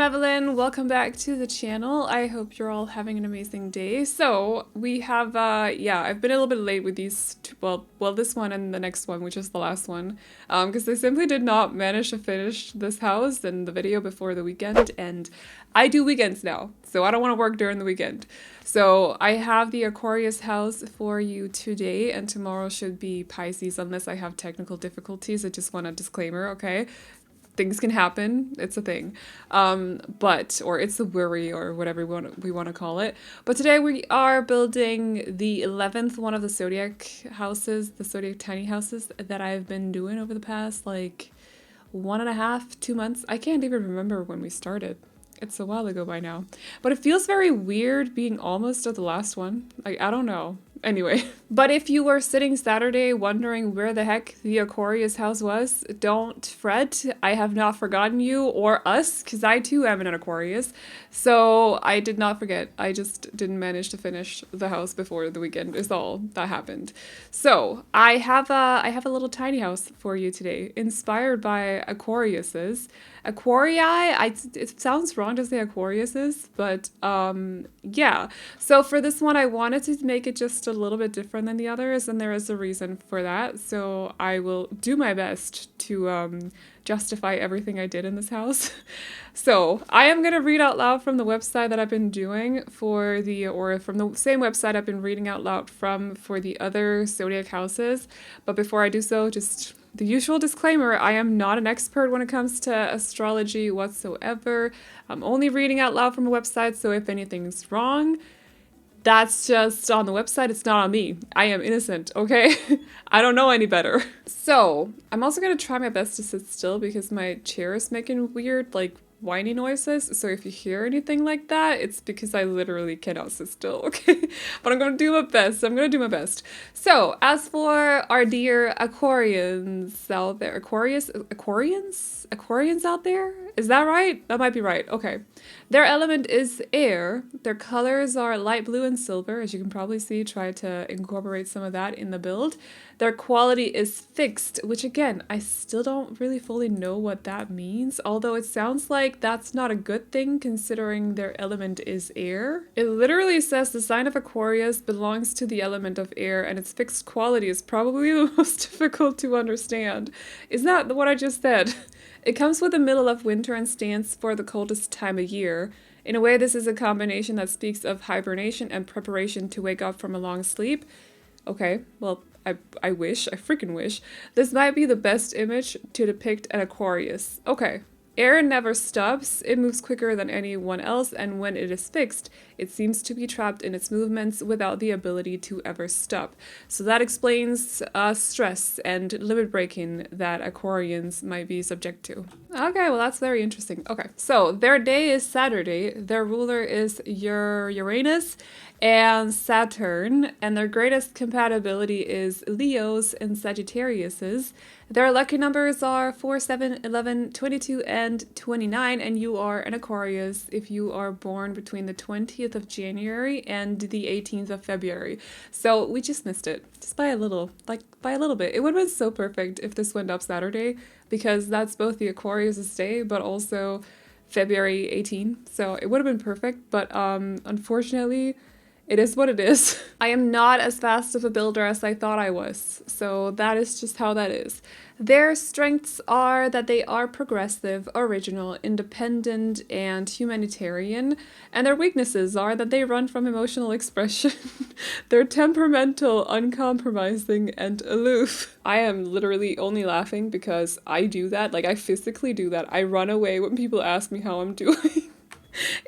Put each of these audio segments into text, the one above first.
Aveline, welcome back to the channel. I hope you're all having an amazing day. So we have, yeah, I've been a little bit late with these two, well, this one and the next one, which is the last one, because I simply did not manage to finish this house and the video before the weekend, and I do weekends now, so I don't want to work during the weekend. So I have the Aquarius house for you today, and tomorrow should be Pisces unless I have technical difficulties. I just want a disclaimer, okay? Things can happen. It's a thing. Or it's a worry or whatever we want to call it. But today we are building the 11th one of the zodiac houses, the zodiac tiny houses that I've been doing over the past like 1.5, 2 months. I can't even remember when we started. It's a while ago by now. But it feels very weird being almost at the last one. Like, I don't know. Anyway, but if you were sitting Saturday wondering where the heck the Aquarius house was, don't fret. I have not forgotten you or us, because I too am an Aquarius. So I did not forget. I just didn't manage to finish the house before the weekend is all that happened. So I have a little tiny house for you today, inspired by Aquariuses. Aquarii, it sounds wrong to say Aquariuses, but yeah. So for this one, I wanted to make it just a little bit different than the others, and there is a reason for that. So I will do my best to justify everything I did in this house. So I am gonna read out loud from the website that I've been doing or from the same website I've been reading out loud from for the other zodiac houses. But before I do so, just the usual disclaimer, I am not an expert when it comes to astrology whatsoever. I'm only reading out loud from a website, so if anything's wrong, that's just on the website, it's not on me. I am innocent, okay? I don't know any better. So, I'm also gonna try my best to sit still because my chair is making weird, like, whiny noises. So if you hear anything like that, it's because I literally cannot sit still, okay? But I'm gonna do my best. I'm gonna do my best. So, as for our dear Aquarians out there, Aquarians out there? Is that right? That might be right. Okay. Their element is air. Their colors are light blue and silver, as you can probably see. Try to incorporate some of that in the build. Their quality is fixed, which again, I still don't really fully know what that means, although it sounds like that's not a good thing considering their element is air. It literally says the sign of Aquarius belongs to the element of air, and its fixed quality is probably the most difficult to understand. Is that what I just said? It comes with the middle of winter and stands for the coldest time of year. In a way, this is a combination that speaks of hibernation and preparation to wake up from a long sleep. Okay, well, I freaking wish. This might be the best image to depict an Aquarius. Okay. Air never stops, it moves quicker than anyone else, and when it is fixed, it seems to be trapped in its movements without the ability to ever stop. So that explains stress and limit breaking that Aquarians might be subject to. Okay, well that's very interesting. Okay, so their day is Saturday, their ruler is Uranus and Saturn, and their greatest compatibility is Leos and Sagittariuses. Their lucky numbers are 4, 7, 11, 22, and 29, and you are an Aquarius if you are born between the 20th of January and the 18th of February. So we just missed it, just by a little, by a little bit. It would have been so perfect if this went up Saturday, because that's both the Aquarius' day, but also February 18. So it would have been perfect, but unfortunately, it is what it is. I am not as fast of a builder as I thought I was, so that is just how that is. Their strengths are that they are progressive, original, independent, and humanitarian, and their weaknesses are that they run from emotional expression. They're temperamental, uncompromising, and aloof. I am literally only laughing because I do that, like I physically do that. I run away when people ask me how I'm doing.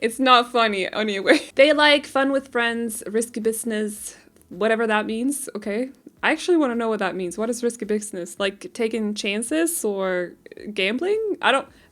It's not funny anyway. They like fun with friends, risky business, whatever that means, okay? I actually want to know what that means. What is risky business? Like taking chances or gambling?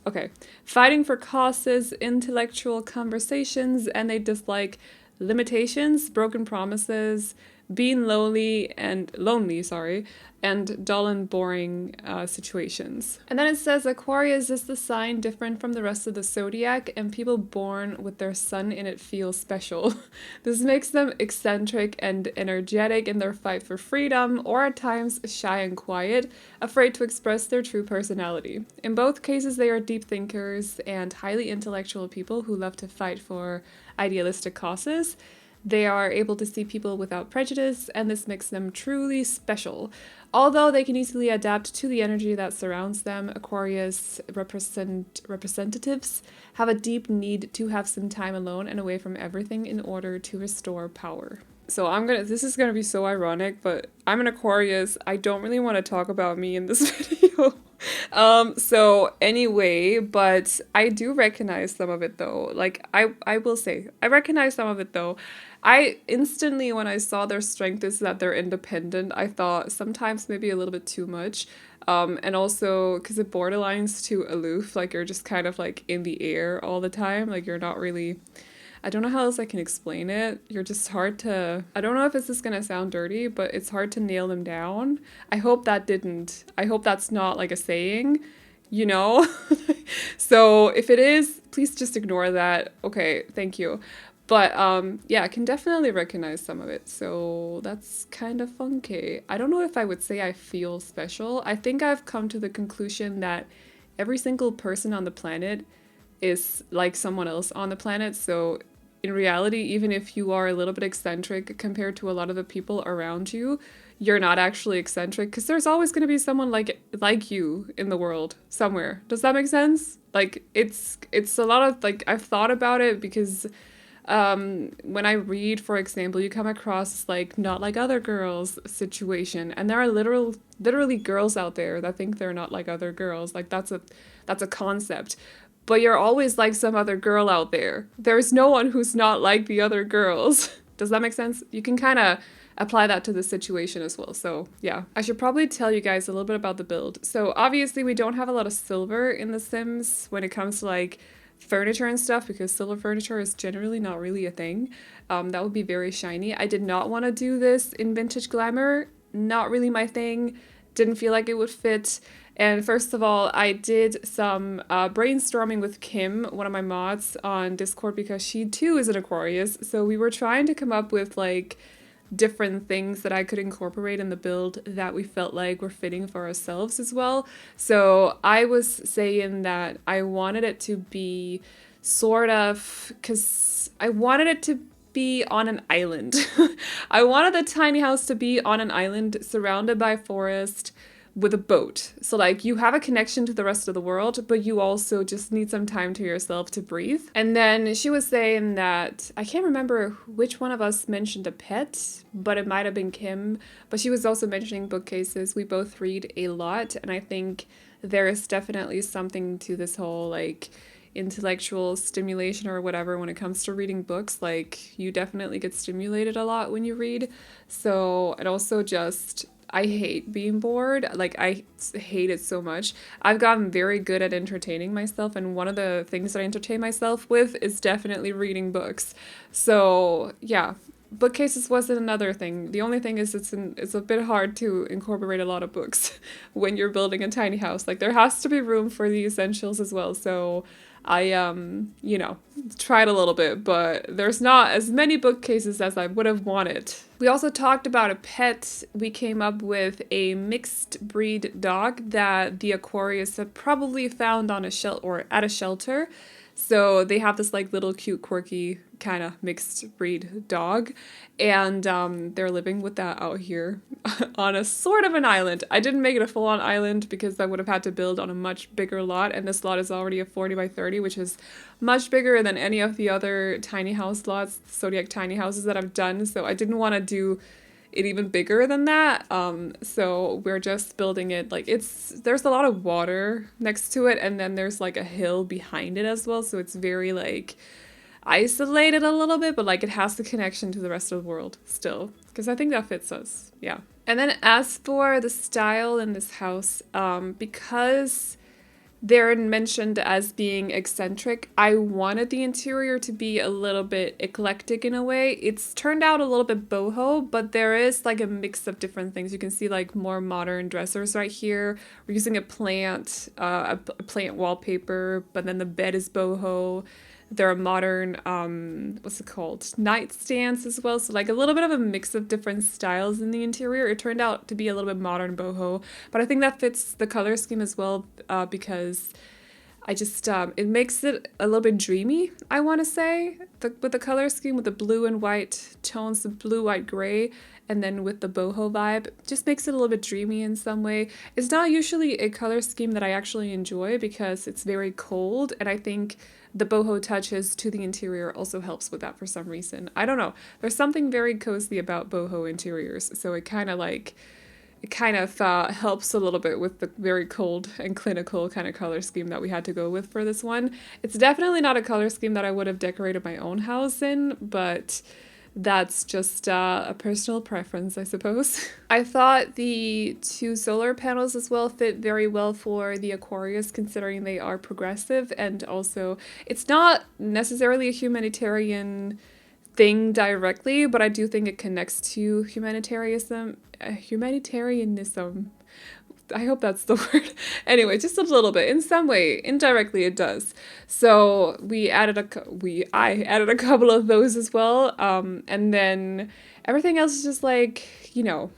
Okay. Fighting for causes, intellectual conversations, and they dislike limitations, broken promises, being lonely, sorry, and dull and boring situations. And then it says Aquarius is the sign different from the rest of the zodiac, and people born with their sun in it feel special. This makes them eccentric and energetic in their fight for freedom, or at times shy and quiet, afraid to express their true personality. In both cases, they are deep thinkers and highly intellectual people who love to fight for idealistic causes. They are able to see people without prejudice, and this makes them truly special. Although they can easily adapt to the energy that surrounds them, Aquarius representatives have a deep need to have some time alone and away from everything in order to restore power. So this is gonna be so ironic, but I'm an Aquarius. I don't really want to talk about me in this video. So anyway, but I do recognize some of it though. Like I will say, I recognize some of it though. I instantly, when I saw their strength is that they're independent, I thought sometimes maybe a little bit too much. And also because it borderlines too aloof, like you're just kind of like in the air all the time. Like you're not really, I don't know how else I can explain it. You're just hard to, I don't know if this is gonna sound dirty, but it's hard to nail them down. I hope that's not like a saying, you know? So if it is, please just ignore that. Okay, thank you. But yeah, I can definitely recognize some of it. So that's kind of funky. I don't know if I would say I feel special. I think I've come to the conclusion that every single person on the planet is like someone else on the planet. So in reality, even if you are a little bit eccentric compared to a lot of the people around you, you're not actually eccentric because there's always going to be someone like you in the world somewhere. Does that make sense? Like it's a lot of like I've thought about it because when I read, for example, you come across like not like other girls situation, and there are literally girls out there that think they're not like other girls. Like that's a concept. But you're always like some other girl out there. There's no one who's not like the other girls. Does that make sense? You can kind of apply that to the situation as well. So yeah, I should probably tell you guys a little bit about the build. So obviously we don't have a lot of silver in The Sims when it comes to like furniture and stuff, because silver furniture is generally not really a thing. That would be very shiny. I did not want to do this in Vintage Glamour. Not really my thing. Didn't feel like it would fit. And first of all, I did some brainstorming with Kim, one of my mods on Discord, because she too is an Aquarius. So we were trying to come up with like different things that I could incorporate in the build that we felt like were fitting for ourselves as well. So I was saying that I wanted it to be sort of, because I wanted it to be on an island. I wanted the tiny house to be on an island surrounded by forest with a boat. So like you have a connection to the rest of the world, but you also just need some time to yourself to breathe. And then she was saying that, I can't remember which one of us mentioned a pet, but it might have been Kim, but she was also mentioning bookcases. We both read a lot, and I think there is definitely something to this whole like intellectual stimulation or whatever when it comes to reading books. Like you definitely get stimulated a lot when you read. So, and also just I hate being bored. Like I hate it so much. I've gotten very good at entertaining myself, and one of the things that I entertain myself with is definitely reading books. So yeah, bookcases wasn't another thing. The only thing is it's a bit hard to incorporate a lot of books when you're building a tiny house. Like there has to be room for the essentials as well. So I, you know, tried a little bit, but there's not as many bookcases as I would have wanted. We also talked about a pet. We came up with a mixed breed dog that the Aquarius had probably found on a or at a shelter. So they have this like little cute, quirky kind of mixed breed dog, and they're living with that out here on a sort of an island. I didn't make it a full-on island because I would have had to build on a much bigger lot, and this lot is already a 40 by 30, which is much bigger than any of the other tiny house lots, Zodiac tiny houses that I've done, so I didn't want to do it even bigger than that. So we're just building it like there's a lot of water next to it, and then there's like a hill behind it as well, so it's very like isolated a little bit, but like it has the connection to the rest of the world still, because I think that fits us. Yeah. And then as for the style in this house, because they're mentioned as being eccentric. I wanted the interior to be a little bit eclectic in a way. It's turned out a little bit boho, but there is like a mix of different things. You can see like more modern dressers right here. We're using a plant wallpaper, but then the bed is boho. There are modern, what's it called? Nightstands as well. So like a little bit of a mix of different styles in the interior. It turned out to be a little bit modern boho, but I think that fits the color scheme as well because I just, it makes it a little bit dreamy, I want to say, with the color scheme, with the blue and white tones, the blue, white, gray, and then with the boho vibe, just makes it a little bit dreamy in some way. It's not usually a color scheme that I actually enjoy because it's very cold, and I think the boho touches to the interior also helps with that for some reason. I don't know. There's something very cozy about boho interiors, so it kind of helps a little bit with the very cold and clinical kind of color scheme that we had to go with for this one. It's definitely not a color scheme that I would have decorated my own house in, but that's just a personal preference, I suppose. I thought the 2 solar panels as well fit very well for the Aquarius, considering they are progressive, and also it's not necessarily a humanitarian thing directly, but I do think it connects to humanitarianism. I hope that's the word. Anyway, just a little bit. In some way, indirectly it does. So I added a couple of those as well. And then everything else is just like, you know,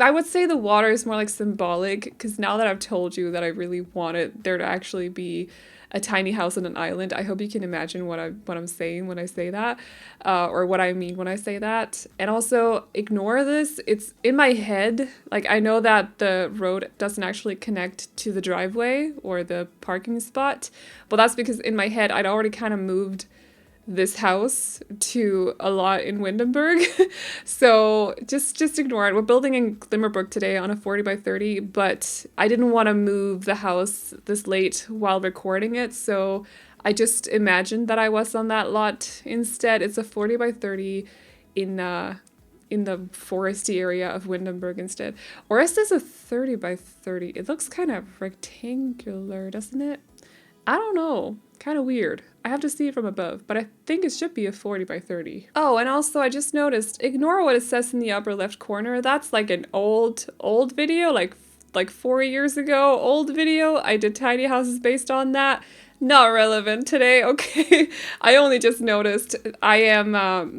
I would say the water is more like symbolic, because now that I've told you that I really wanted there to actually be a tiny house on an island, I hope you can imagine what I'm saying when I say that, or what I mean when I say that. And also, ignore this. It's in my head. Like, I know that the road doesn't actually connect to the driveway or the parking spot, but that's because in my head I'd already kind of moved this house to a lot in Windenburg. So just ignore it. We're building in Glimmerbrook today on a 40 by 30, but I didn't want to move the house this late while recording it, so I just imagined that I was on that lot instead. It's a 40 by 30 in the foresty area of Windenburg instead. Or is this a 30 by 30? It looks kind of rectangular, doesn't it? I don't know. Kind of weird. I have to see it from above, but I think it should be a 40 by 30. Oh, and also I just noticed, ignore what it says in the upper left corner. That's like an old video, like 4 years ago, old video. I did tiny houses based on that. Not relevant today, okay? I only just noticed. I am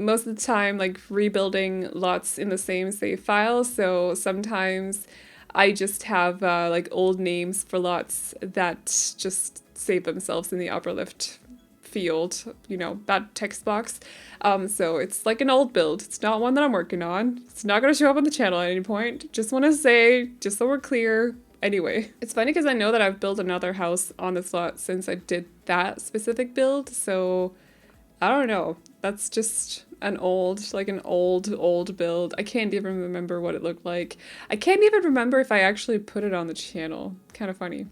most of the time like rebuilding lots in the same save file, so sometimes I just have like old names for lots that just save themselves in the upper left field, you know, that text box. So it's like an old build. It's not one that I'm working on. It's not going to show up on the channel at any point. Just want to say, just so we're clear. Anyway, it's funny because I know that I've built another house on this lot since I did that specific build, so I don't know. That's just an old build. I can't even remember what it looked like. I can't even remember if I actually put it on the channel. Kind of funny.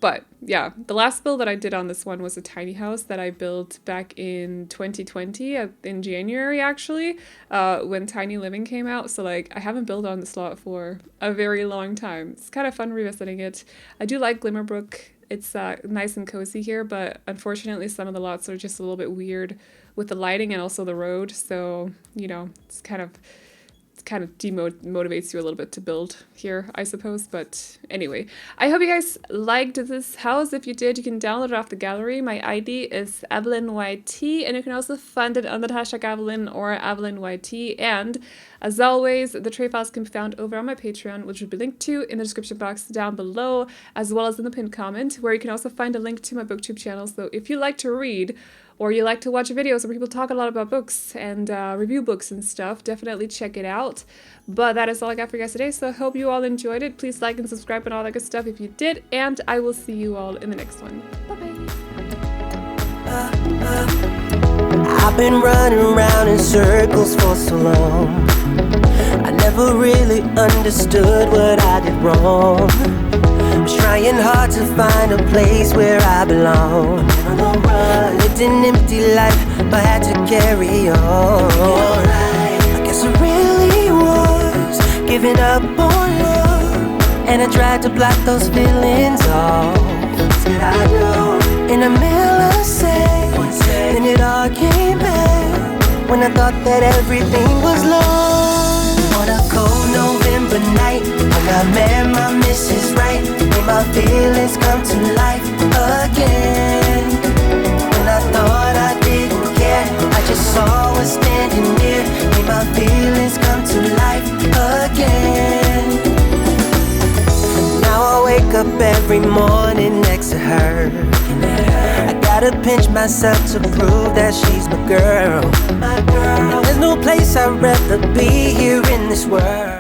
But yeah, the last build that I did on this one was a tiny house that I built back in 2020, in January actually, when Tiny Living came out. So like, I haven't built on this lot for a very long time. It's kind of fun revisiting it. I do like Glimmerbrook. It's nice and cozy here, but unfortunately some of the lots are just a little bit weird with the lighting and also the road, so you know, it's kind of demotivates you a little bit to build here, I suppose. But anyway, I hope you guys liked this house. If you did, you can download it off the gallery. My ID is AvelineYT, and you can also find it on the hashtag Aveline or AvelineYT. And as always, the tray files can be found over on my Patreon, which will be linked to in the description box down below, as well as in the pinned comment, where you can also find a link to my booktube channel. So if you like to read, or you like to watch videos where people talk a lot about books and review books and stuff, definitely check it out. But that is all I got for you guys today, so I hope you all enjoyed it. Please like and subscribe and all that good stuff if you did, and I will see you all in the next one. Bye-bye! I've been running around in circles for so long. I never really understood what I did wrong. Was trying hard to find a place where I belong. I lived an empty life, but had to carry on. I guess I really was giving up on love, and I tried to block those feelings off. did I do? In the middle of say, then it all came back when I thought that everything was lost. On a cold November night, when I met my Mrs. Right, made my feelings come to life again. When I thought I didn't care, I just saw her standing near, made my feelings come to life again. Now I wake up every morning next to her. I gotta pinch myself to prove that she's my girl. There's no place I'd rather be here in this world.